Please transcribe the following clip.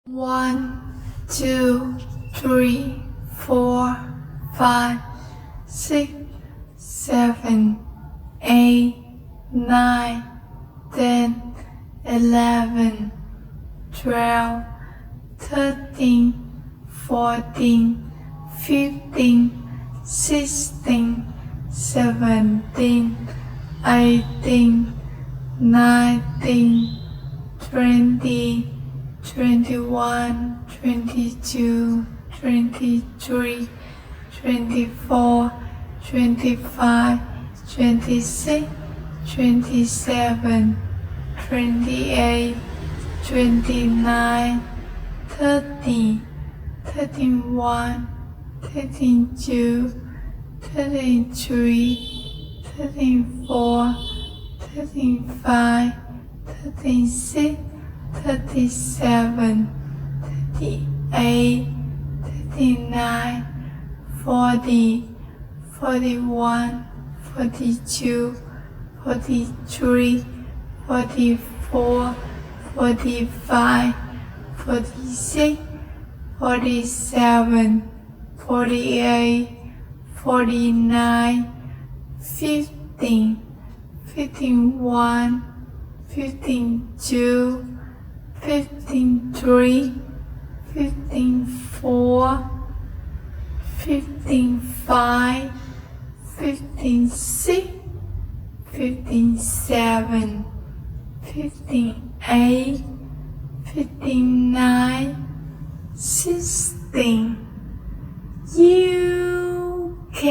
1, 2, 3, 4, 5, 6, 7, 8, 9, 10, 11, 12, 13, 14, 15, 16, 17, 18, 19, 20, 21, 22, 23, 24, 25, 26, 27, 28, 29, 30, 31, 32, 33, 34, 35, 36, 37, 38, 39, 40, 41, 42, 43, 44, 45, 46, 47, 48, 49, 50, 51, 52, 53, 54, 55, 56, 57, 58, 59, 60. UK